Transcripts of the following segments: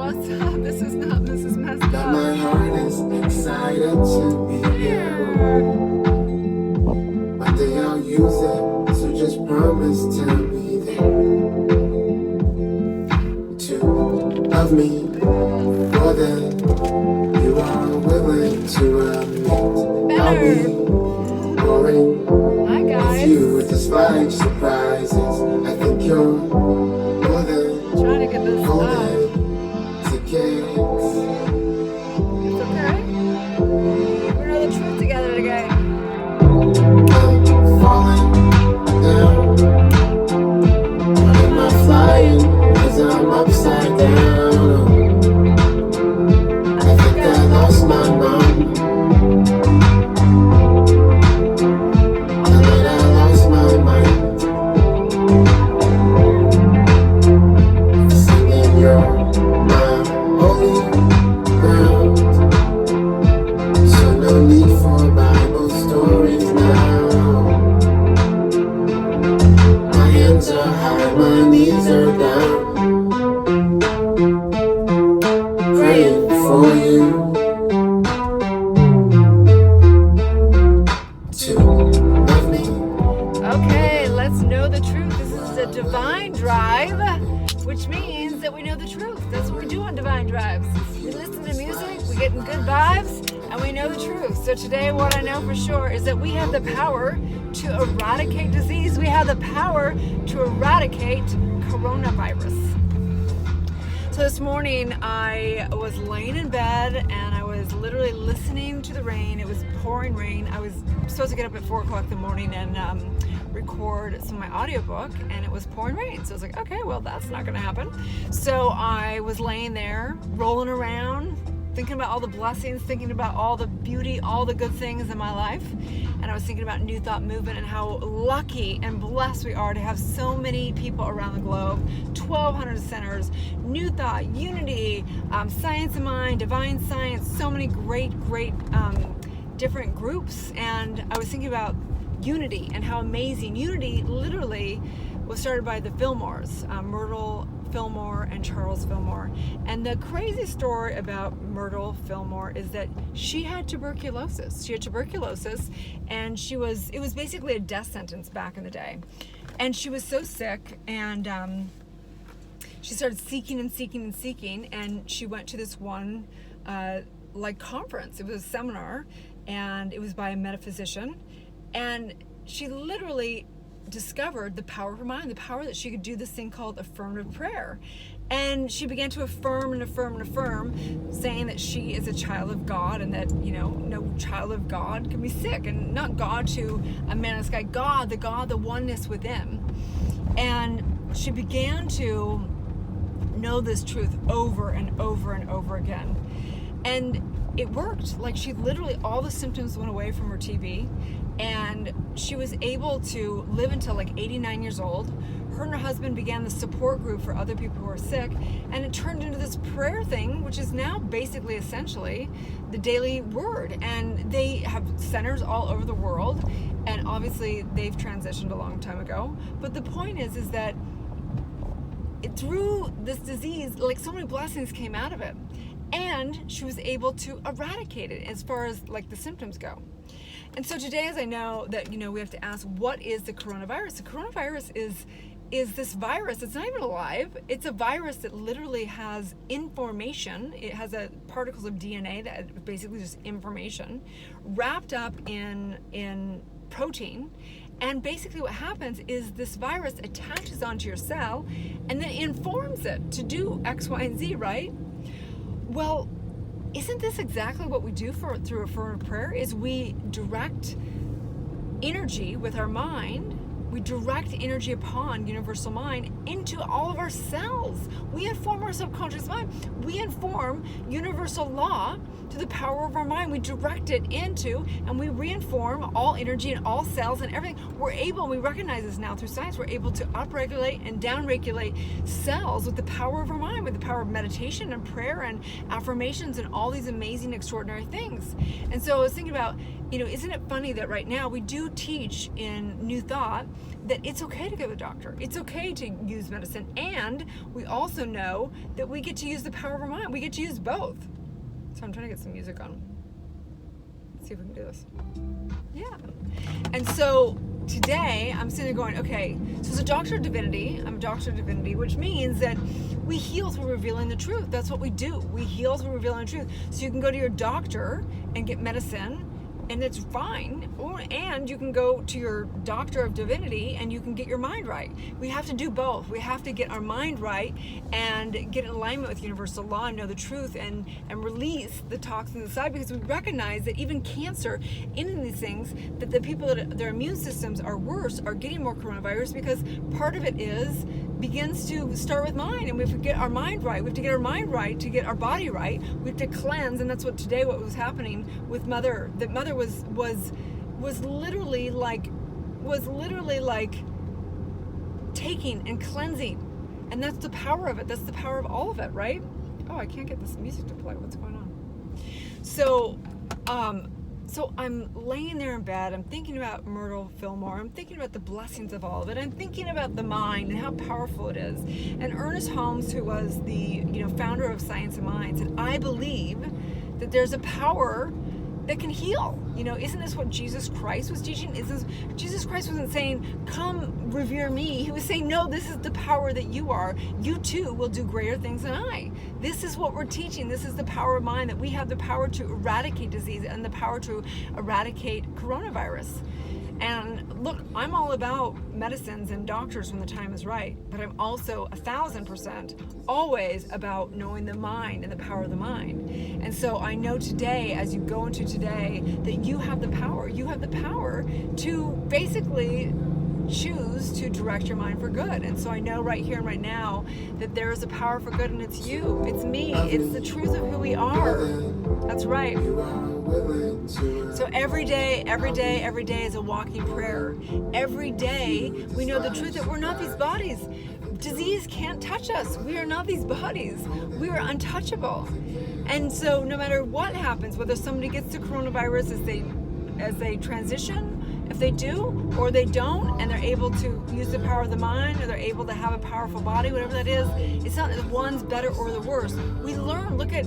what's up? This is messed But up. my heart is excited to be here. One day I'll use it, so just promise to be there. To love me more than you are willing to admit. I'll be boring. Hi, guys. With you, it just like surprises. I think you're more than Trying to get this up. golden tickets. It's okay. We know the truth together today. I'm falling down. Am I flying? 'Cause I'm upside down. I think I lost my mind. And then I lost my mind. Singing you're my holy ground. So no need for Bible stories now. My hands are high, my knees are down. Praying for you to love me. Okay, let's know the truth. This is a divine drive, which means that we know the truth. That's what we do on divine drives. We listen to music, we get in good vibes, and we know the truth. So today, what I know for sure is that we have the power to eradicate disease. We have the power to eradicate coronavirus. So this morning I was laying in bed and I was literally listening to the rain. It was pouring rain. I was supposed to get up at 4 o'clock in the morning and record some of my audiobook, and it was pouring rain. So I was like, okay, well, that's not going to happen. So I was laying there, rolling around, thinking about all the blessings, thinking about all the beauty, all the good things in my life. And I was thinking about New Thought Movement and how lucky and blessed we are to have so many people around the globe, 1,200 centers, New Thought, Unity, Science of Mind, Divine Science, so many great different groups. And I was thinking about Unity and how amazing. Unity literally was started by the Fillmores, Myrtle Fillmore and Charles Fillmore. And the crazy story about Myrtle Fillmore is that she had tuberculosis. She had tuberculosis, and it was basically a death sentence back in the day. And she was so sick, and she started seeking, and she went to this one conference. It was a seminar, and it was by a metaphysician, and she literally discovered the power of her mind, the power that she could do this thing called affirmative prayer. And she began to affirm, saying that she is a child of God, and that, no child of God can be sick, and not God to a man in the sky, God, the oneness within. And she began to know this truth over and over and over again. And it worked. Like, she literally, all the symptoms went away from her TB, and she was able to live until like 89 years old. Her and her husband began the support group for other people who are sick, and it turned into this prayer thing, which is now basically essentially the daily word. And they have centers all over the world, and obviously they've transitioned a long time ago. But the point is that through this disease, like, so many blessings came out of it, and she was able to eradicate it as far as like the symptoms go. And so today, as I know that, we have to ask, what is the coronavirus? The coronavirus is this virus. It's not even alive. It's a virus that literally has information. It has particles of DNA that is basically just information wrapped up in protein. And basically what happens is this virus attaches onto your cell and then informs it to do X, Y, and Z, right? Well, isn't this exactly what we do through affirmative prayer? Is we direct energy with our mind. We direct energy upon universal mind into all of our cells. We inform our subconscious mind. We inform universal law to the power of our mind. We direct it into, and we reinform all energy in all cells and everything. We recognize this now through science, we're able to upregulate and downregulate cells with the power of our mind, with the power of meditation and prayer and affirmations and all these amazing, extraordinary things. And so I was thinking about, isn't it funny that right now we do teach in New Thought that it's okay to go to the doctor. It's okay to use medicine. And we also know that we get to use the power of our mind. We get to use both. So I'm trying to get some music on. Let's see if we can do this. Yeah. And so today I'm sitting there going, okay, so as a doctor of divinity, I'm a doctor of divinity, which means that we heal through revealing the truth. That's what we do. We heal through revealing the truth. So you can go to your doctor and get medicine, and it's fine. And you can go to your doctor of divinity and you can get your mind right. We have to do both. We have to get our mind right and get in alignment with universal law and know the truth and release the toxins inside, because we recognize that even cancer, any of these things, that the people that their immune systems are worse are getting more coronavirus, because part of it begins to start with mind, and we have to get our mind right. We have to get our mind right to get our body right. We have to cleanse, and that's what today what was happening with Mother. That Mother was literally like taking and cleansing, and that's the power of it. That's the power of all of it, right? Oh, I can't get this music to play. What's going on? So I'm laying there in bed. I'm thinking about Myrtle Fillmore. I'm thinking about the blessings of all of it. I'm thinking about the mind and how powerful it is. And Ernest Holmes, who was the founder of Science of Mind, said, I believe that there's a power that can heal. Isn't this what Jesus Christ was teaching? Jesus Christ wasn't saying, come revere me. He was saying, no, this is the power that you are. You too will do greater things than I. This is what we're teaching. This is the power of mind, that we have the power to eradicate disease and the power to eradicate coronavirus. And look, I'm all about medicines and doctors when the time is right, but I'm also 1,000% always about knowing the mind and the power of the mind. And so I know today, as you go into today, that you have the power. You have the power to basically choose to direct your mind for good. And so I know right here and right now that there is a power for good, and it's you, it's me, it's the truth of who we are. That's right. So every day is a walking prayer. Every day we know the truth that we're not these bodies. Disease can't touch us. We are not these bodies. We are untouchable. And so no matter what happens, whether somebody gets the coronavirus as they transition, if they do or they don't, and they're able to use the power of the mind, or they're able to have a powerful body, whatever that is, it's not that one's better or the worse. We learn, look at,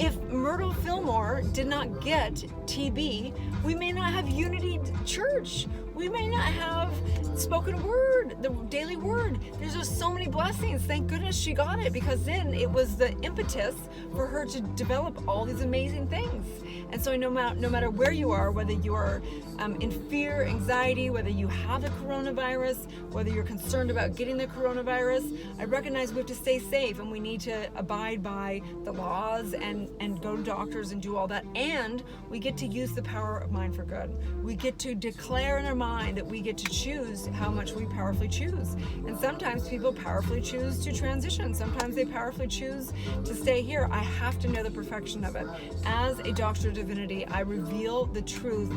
if Myrtle Fillmore did not get TB, we may not have Unity Church. We may not have spoken word, the daily word. There's just so many blessings. Thank goodness she got it, because then it was the impetus for her to develop all these amazing things. And so no matter where you are, whether you are in fear, anxiety, whether you have the coronavirus, whether you're concerned about getting the coronavirus, I recognize we have to stay safe, and we need to abide by the laws and go to doctors and do all that. And we get to use the power of mind for good. We get to declare in our mind that we get to choose how much we powerfully choose. And sometimes people powerfully choose to transition. Sometimes they powerfully choose to stay here. I have to know the perfection of it. As a doctor of divinity, I reveal the truth.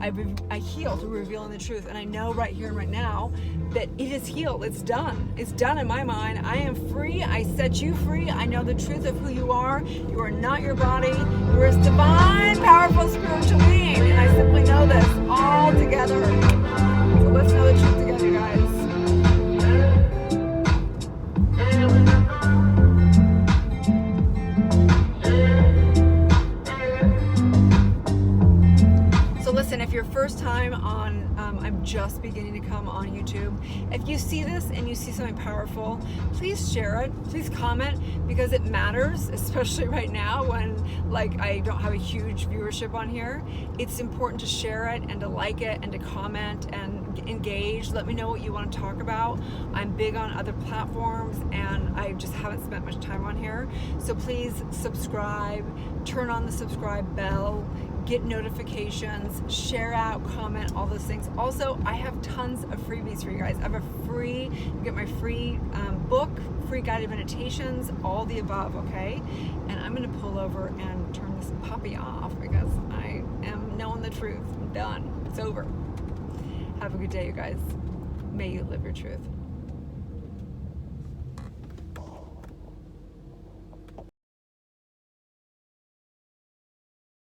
I heal through revealing the truth. And I know right here and right now that it is healed. It's done. It's done in my mind. I am free. I set you free. I know the truth of who you are. You are not your body. You are a divine, powerful spiritual being. And I simply know this all together. So let's know the truth together, guys. Listen, if you're first time on, I'm just beginning to come on YouTube. If you see this and you see something powerful, please share it. Please comment, because it matters, especially right now when I don't have a huge viewership on here. It's important to share it and to like it and to comment and engage. Let me know what you want to talk about. I'm big on other platforms, and I just haven't spent much time on here. So please subscribe, turn on the subscribe bell, get notifications, share out, comment, all those things. Also, I have tons of freebies for you guys. I have you get my free book, free guided meditations, all the above, okay? And I'm gonna pull over and turn this puppy off because I am knowing the truth. I'm done. It's over. Have a good day, you guys. May you live your truth.